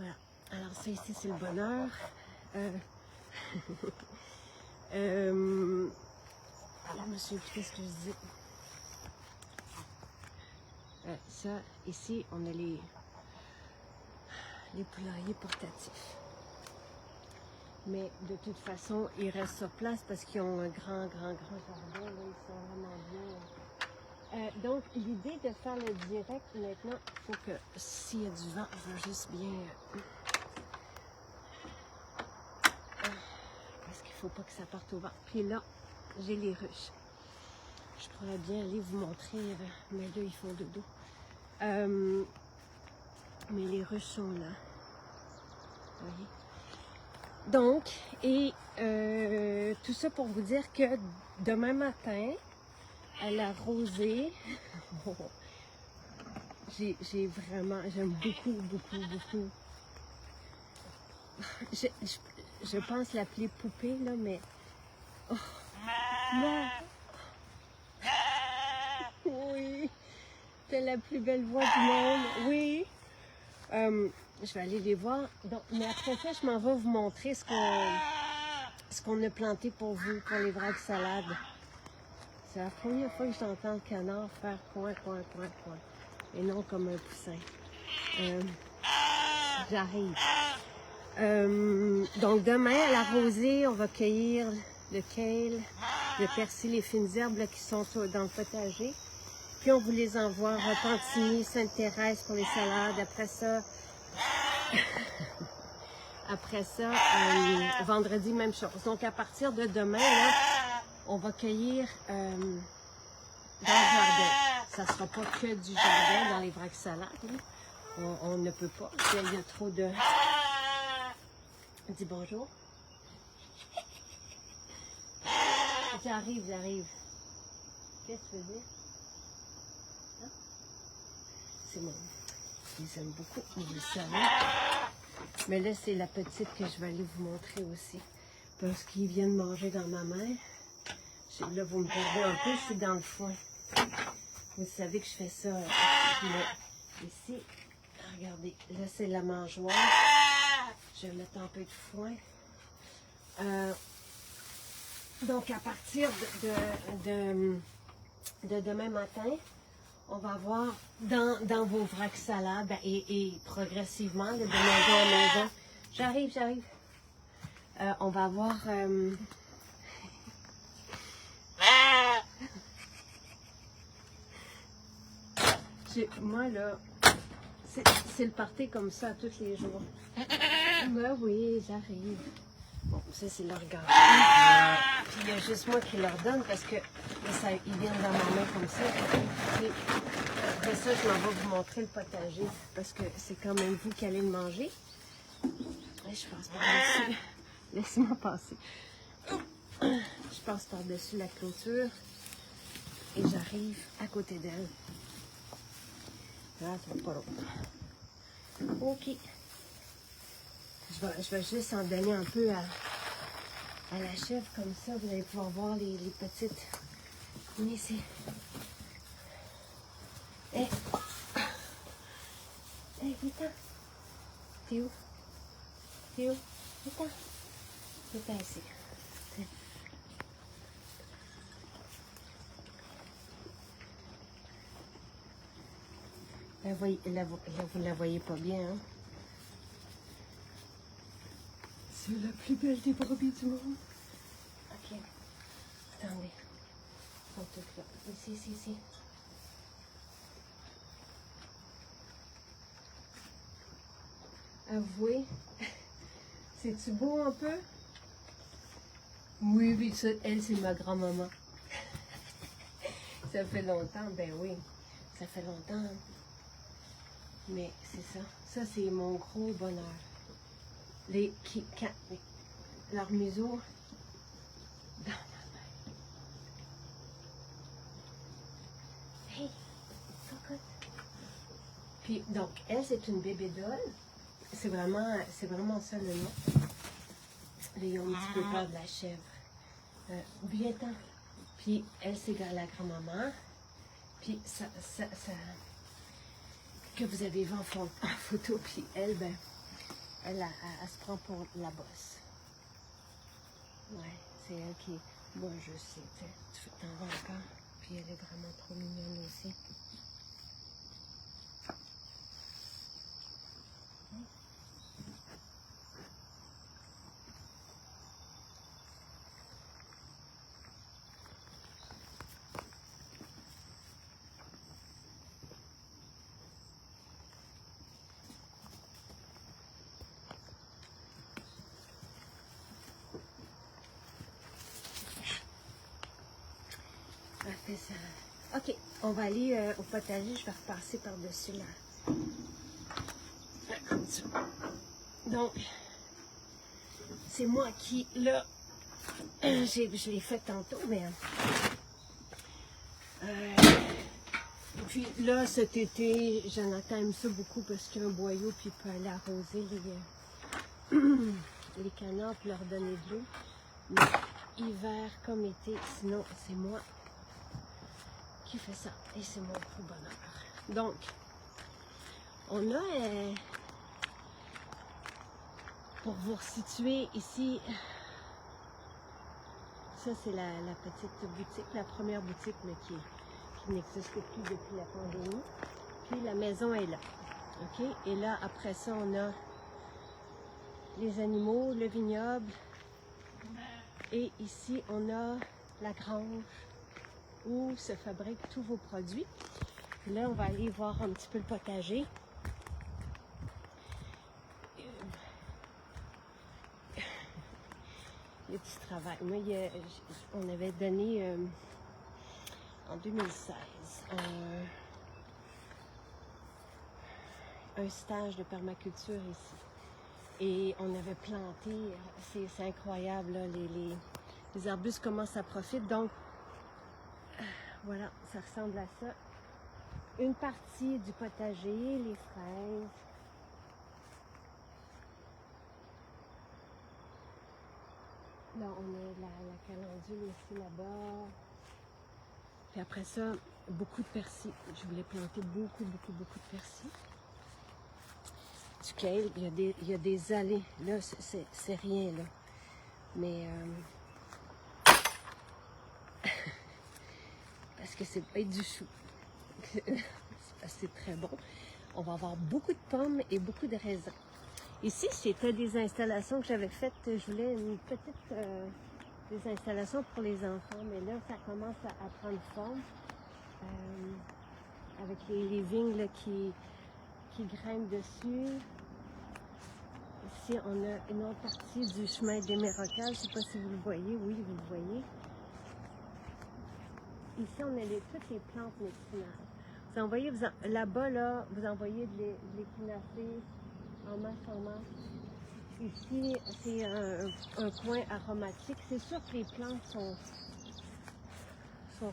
Voilà. Alors ça ici, c'est le bonheur. Là, je me souviens plus ce que je disais. Ça, ici, on a les poulaillers portatifs. Mais de toute façon, ils restent sur place parce qu'ils ont un grand jardin. Là, ils sont vraiment bien. Donc, l'idée de faire le direct, maintenant, il faut que s'il y a du vent, je vais juste bien... parce qu'il ne faut pas que ça parte au vent. Puis là, j'ai les ruches. Je pourrais bien aller vous montrer, mais là, ils font dodo. Mais les ruches sont là. Vous voyez? Donc, et tout ça pour vous dire que demain matin, à la rosée, j'aime beaucoup. Je pense l'appeler poupée, là, mais... Oh, non! Oui! C'est la plus belle voix du monde, oui! Je vais aller les voir. Donc, mais après ça, je m'en vais vous montrer ce qu'on a planté pour vous, pour les vracs salades. C'est la première fois que j'entends le canard faire point. Et non comme un poussin. J'arrive. Donc demain, à la rosée, on va cueillir le kale, le persil, les fines herbes là, qui sont dans le potager. Puis on vous les envoie à Repentigny, Sainte-Thérèse pour les salades. Après ça, vendredi, même chose. Donc à partir de demain, là, on va cueillir dans le jardin. Ça ne sera pas que du jardin dans les vracs salades. On ne peut pas. Il y a trop de... Dis bonjour. J'arrive. Qu'est-ce que tu veux dire? Hein? C'est bon. Je les aime beaucoup, vous le savez. Mais là, c'est la petite que je vais aller vous montrer aussi. Parce qu'ils viennent manger dans ma main. Là, vous me perdez un peu, je suis dans le foin. Vous savez que je fais ça. Mais ici, regardez, là, c'est la mangeoire. Je vais mettre un peu de foin. Donc, à partir de demain matin, on va voir dans vos vracs salades et progressivement, de maison en maison. J'arrive. On va avoir... moi, là, c'est le party comme ça tous les jours. Ben oui, j'arrive. Bon, ça, c'est leur gâteau. Puis il y a juste moi qui leur donne parce que là, ils viennent dans ma main comme ça. Puis, après ça, je m'en vais vous montrer le potager parce que c'est quand même vous qui allez le manger. Et je passe par-dessus. Laissez-moi passer. Je passe par-dessus la clôture et j'arrive à côté d'elle. Là, ça va pas long. OK. Je vais juste en donner un peu à la chèvre, comme ça, vous allez pouvoir voir les petites. Venez ici. Hé! Hé, viens-t'en! T'es où? Viens-t'en! Viens-t'en ici. Là, vous la voyez pas bien, hein? C'est la plus belle des brebis du monde. OK. Attendez. Ils sont toutes là. Ici. Avouez. C'est-tu beau un peu? Oui, ça, elle, c'est ma grand-maman. Ça fait longtemps, ben oui. Ça fait longtemps. Mais c'est ça. Ça, c'est mon gros bonheur. Leur museau dans ma main. Hey, cocotte. Puis, donc, elle, c'est une bébé doll. C'est vraiment ça le nom. Là, ils ont un petit peu peur de la chèvre. Viens-t'en. Puis, elle, c'est la grand-maman. Puis, ça que vous avez vu en photo. Puis, elle, ben, elle se prend pour la bosse. Ouais, c'est elle qui... Moi, je sais, tu t'en vas encore. Puis elle est vraiment trop mignonne aussi. Elle fait ça. OK, on va aller au potager. Je vais repasser par-dessus là. Comme ça. Donc, c'est moi qui, là, je l'ai fait tantôt, mais... puis là, cet été, Jonathan aime ça beaucoup parce qu'il y a un boyau, puis il peut aller arroser les canards pour leur donner de l'eau. Mais hiver comme été, sinon, c'est moi qui fait ça. Et c'est mon gros bonheur. Donc, on a... pour vous resituer ici, ça c'est la petite boutique, la première boutique mais qui n'existe plus depuis la pandémie. Puis la maison est là. OK? Et là, après ça, on a les animaux, le vignoble. Et ici, on a la grange où se fabriquent tous vos produits. Puis là, on va aller voir un petit peu le potager. Il y a du travail. Moi, on avait donné en 2016 un stage de permaculture ici. Et on avait planté, c'est incroyable, là, les arbustes commencent à profiter. Donc, voilà, ça ressemble à ça. Une partie du potager, les fraises. Là, on a la calendule aussi là-bas. Puis après ça, beaucoup de persil. Je voulais planter beaucoup de persil. Du kale, il y a des allées. Là, c'est rien, là. Mais... parce que c'est pas du chou. C'est très bon. On va avoir beaucoup de pommes et beaucoup de raisins. Ici, c'était des installations que j'avais faites. Je voulais une petite... des installations pour les enfants. Mais là, ça commence à prendre forme. Avec les vignes là, qui grimpent dessus. Ici, on a une autre partie du chemin des Mérocales. Je ne sais pas si vous le voyez. Oui, vous le voyez. Ici, on a toutes les plantes médicinales. Vous en voyez, là-bas, là, vous en voyez de l'échinacée en masse. Ici, c'est un coin aromatique. C'est sûr que les plantes sont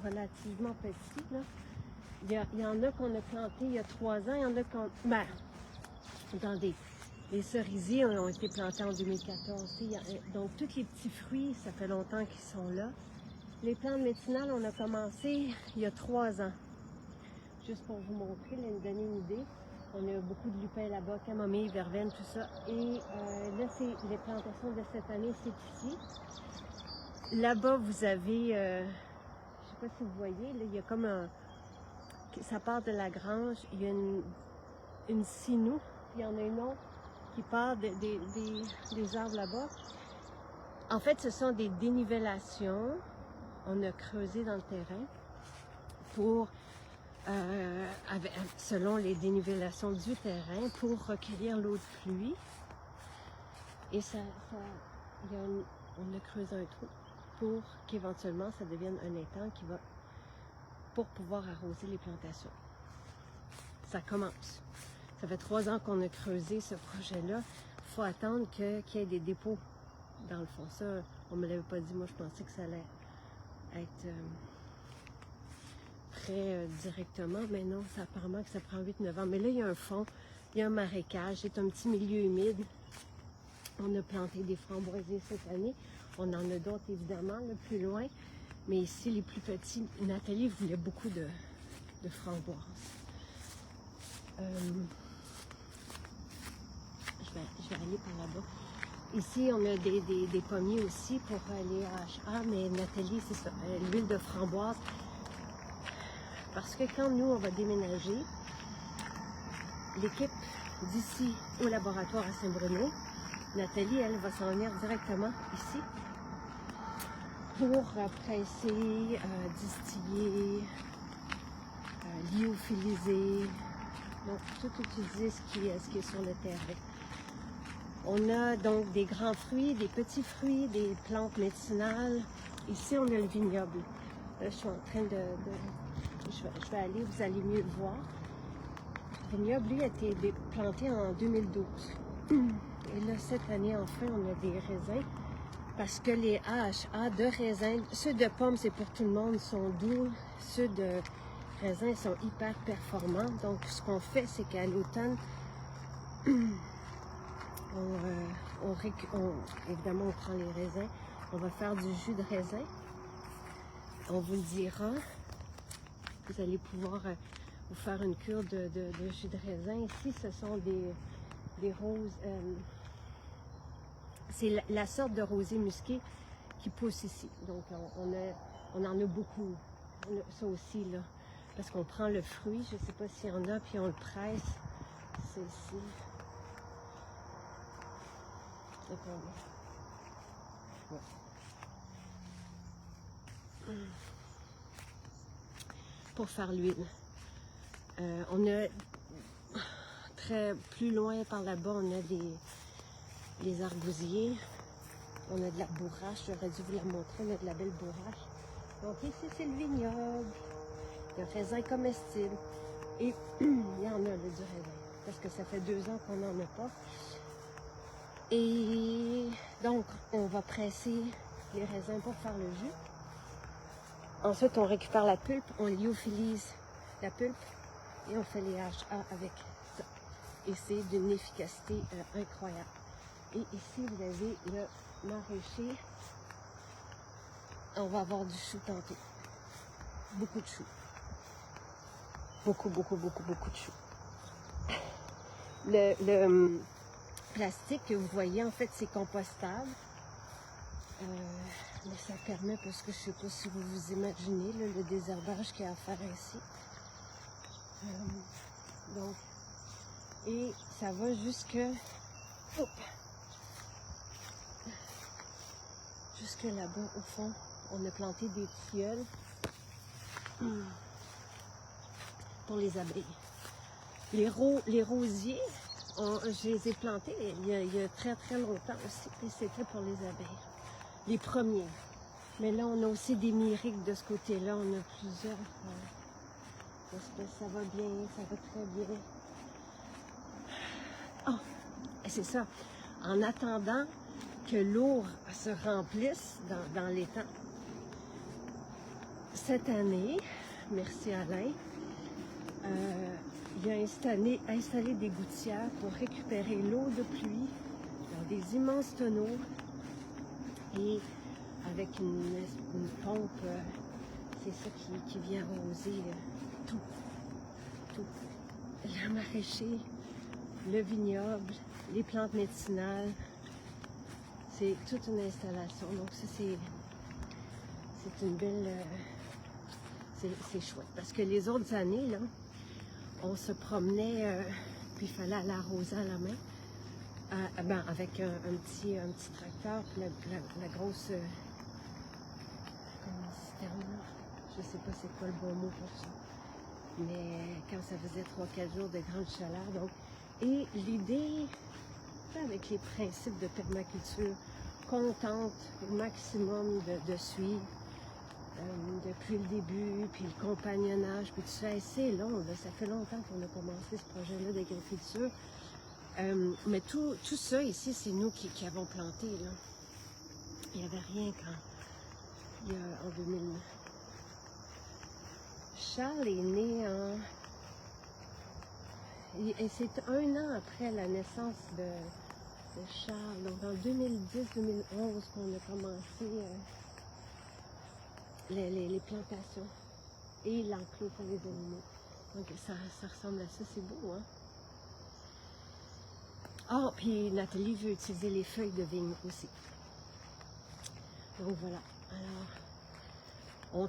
relativement petites, là. Il y en a qu'on a planté il y a 3 ans. Il y en a qu'on... Ben, les cerisiers ont été plantés en 2014. Donc, tous les petits fruits, ça fait longtemps qu'ils sont là. Les plantes médicinales, on a commencé il y a 3 ans. Juste pour vous montrer, là, nous donner une idée. On a beaucoup de lupins là-bas, camomille, verveine, tout ça. Et là, c'est les plantations de cette année, c'est ici. Là-bas, vous avez, je ne sais pas si vous voyez, là, il y a comme un... Ça part de la grange, il y a une sinou, puis il y en a une autre qui part des arbres là-bas. En fait, ce sont des dénivellations. On a creusé dans le terrain pour, selon les dénivellations du terrain, pour recueillir l'eau de pluie. Et on a creusé un trou pour qu'éventuellement ça devienne un étang qui va, pour pouvoir arroser les plantations. Ça commence. Ça fait 3 ans qu'on a creusé ce projet-là. Il faut attendre qu'il y ait des dépôts dans le fond. Ça, on ne me l'avait pas dit. Moi, je pensais que ça allait être prêt directement. Mais non, apparemment que ça prend 8-9 ans. Mais là, il y a un fond, il y a un marécage. C'est un petit milieu humide. On a planté des framboisiers cette année. On en a d'autres, évidemment, là, plus loin. Mais ici, les plus petits, Nathalie voulait beaucoup de framboises. Je vais aller par là-bas. Ici, on a des pommiers aussi pour les AHA, mais Nathalie, c'est ça, l'huile de framboise. Parce que quand nous, on va déménager, l'équipe d'ici au laboratoire à Saint-Bruno, Nathalie, elle va s'en venir directement ici pour presser, distiller, lyophiliser, donc tout utiliser ce qui est sur le terrain. On a donc des grands fruits, des petits fruits, des plantes médicinales. Ici, on a le vignoble. Là, je suis en train je vais aller, vous allez mieux le voir. Le vignoble, lui, a été planté en 2012. Et là, cette année, enfin, on a des raisins. Parce que les AHA de raisins, ceux de pommes, c'est pour tout le monde, sont doux. Ceux de raisins sont hyper performants. Donc, ce qu'on fait, c'est qu'à l'automne, évidemment, on prend les raisins. On va faire du jus de raisin. On vous le dira. Vous allez pouvoir vous faire une cure de jus de raisin. Ici, ce sont des roses. C'est la sorte de rosier musqué qui pousse ici. Donc, on en a beaucoup. Ça aussi, là. Parce qu'on prend le fruit, je ne sais pas s'il y en a, puis on le presse. C'est ici. Attendez. Ouais. Pour faire l'huile. On a plus loin par là-bas, on a les arbousiers. On a de la bourrache, j'aurais dû vous la montrer, on a de la belle bourrache. Donc ici, c'est le vignoble. Il y a un raisin comestible. Et il y en a là, du raisin. Parce que ça fait 2 ans qu'on n'en a pas. Et donc, on va presser les raisins pour faire le jus. Ensuite, on récupère la pulpe, on lyophilise la pulpe et on fait les AHA avec ça. Et c'est d'une efficacité incroyable. Et ici, vous avez le maraîcher. On va avoir du chou tantôt. Beaucoup de chou. Beaucoup de chou. Le plastique que vous voyez, en fait, c'est compostable. Mais ça permet, parce que je ne sais pas si vous vous imaginez là, le désherbage qu'il y a à faire ici. Donc, et ça va jusque là-bas au fond. On a planté des tilleuls pour les abeilles. Les rosiers, je les ai plantés il y a très longtemps aussi, et c'était pour les abeilles. Les premiers. Mais là, on a aussi des myriques de ce côté-là. On a plusieurs espèces. Ça va bien, ça va très bien. Ah, c'est ça. En attendant que l'eau se remplisse dans l'étang, cette année, merci Alain, il a installé des gouttières pour récupérer l'eau de pluie dans des immenses tonneaux et avec une pompe, c'est ça qui vient arroser tout. Le maraîcher, le vignoble, les plantes médicinales, c'est toute une installation. Donc ça, c'est une belle... c'est chouette. Parce que les autres années, là, on se promenait, puis il fallait aller arroser à la main, avec un petit tracteur, puis la grosse... citerne, là. Je sais pas c'est quoi le bon mot pour ça. Mais quand ça faisait 3-4 jours de grande chaleur, donc... Et l'idée, avec les principes de permaculture, qu'on tente au maximum de suivre depuis le début, puis le compagnonnage, puis tout ça, c'est long, là, ça fait longtemps qu'on a commencé ce projet-là d'agriculture. Mais tout ça ici, c'est nous qui avons planté, là. Il n'y avait rien en 2000. Charles est né et c'est 1 an après la naissance de Charles. Donc en 2010-2011 qu'on a commencé les plantations et l'enclos pour les animaux. Donc ça ressemble à ça, c'est beau, hein? Ah, puis Nathalie veut utiliser les feuilles de vigne aussi. Donc voilà. Alors,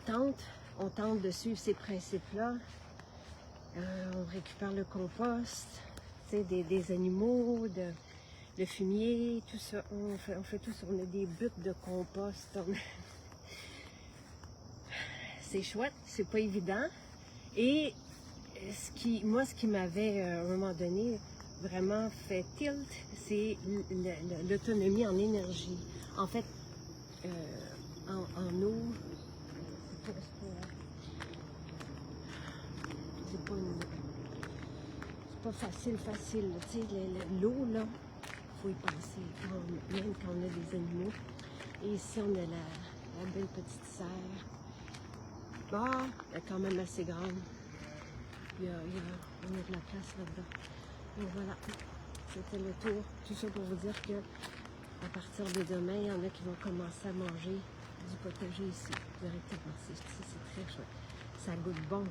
on tente de suivre ces principes-là. On récupère le compost, des animaux, le fumier, tout ça. On fait tout ça. On a des buttes de compost. C'est chouette, c'est pas évident. Et ce qui m'avait à un moment donné vraiment fait tilt, c'est l'autonomie en énergie. En fait, en eau, c'est pas facile. Tu sais, l'eau, là, il faut y penser, même quand on a des animaux. Et ici, on a la belle petite serre. Ah, elle est quand même assez grande. On a de la place là-dedans. Donc voilà, c'était le tour. Tout ça pour vous dire que à partir de demain, il y en a qui vont commencer à manger du potager ici, directement. C'est très chouette. Ça goûte bon.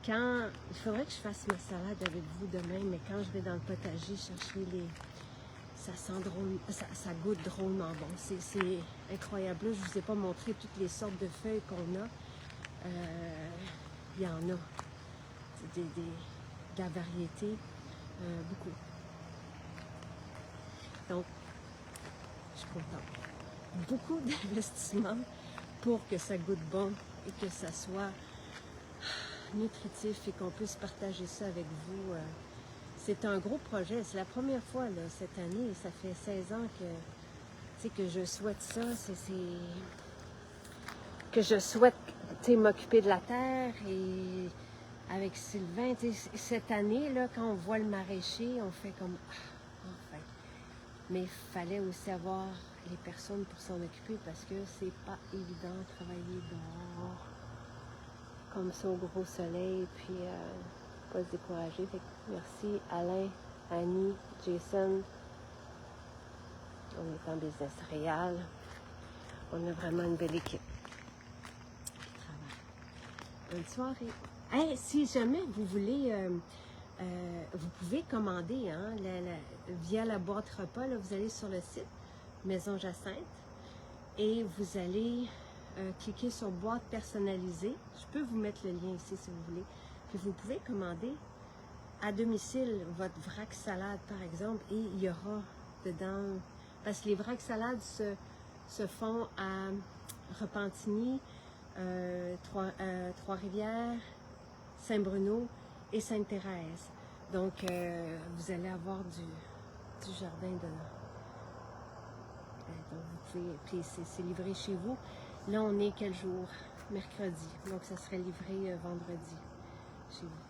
Il faudrait que je fasse ma salade avec vous demain, mais quand je vais dans le potager chercher ça sent drôle, ça goûte drôlement bon. C'est incroyable. Là, je ne vous ai pas montré toutes les sortes de feuilles qu'on a. Il y en a. De la variété, beaucoup. Donc, je suis contente. Beaucoup d'investissements pour que ça goûte bon et que ça soit nutritif et qu'on puisse partager ça avec vous. C'est un gros projet. C'est la première fois là, cette année. Ça fait 16 ans que je souhaite ça. Que je souhaite m'occuper de la terre. Et avec Sylvain, cette année, là, quand on voit le maraîcher, on fait comme enfin. Mais il fallait aussi avoir les personnes pour s'en occuper parce que c'est pas évident de travailler dehors comme ça au gros soleil, puis pas se décourager. Fait que merci Alain, Annie, Jason. On est en business réel. On a vraiment une belle équipe qui travaille. Bonne soirée. Hey, si jamais vous voulez, vous pouvez commander hein, via la boîte repas. Là, vous allez sur le site Maison Jacinthe et vous allez cliquer sur boîte personnalisée. Je peux vous mettre le lien ici si vous voulez. Puis vous pouvez commander à domicile votre vrac salade par exemple et il y aura dedans, parce que les vrac salades se font à Repentigny, Trois-Rivières, Saint-Bruno et Sainte-Thérèse. Donc, vous allez avoir du jardin de... Donc, vous pouvez... Puis, c'est livré chez vous. Là, on est quel jour? Mercredi. Donc, ça serait livré vendredi chez vous.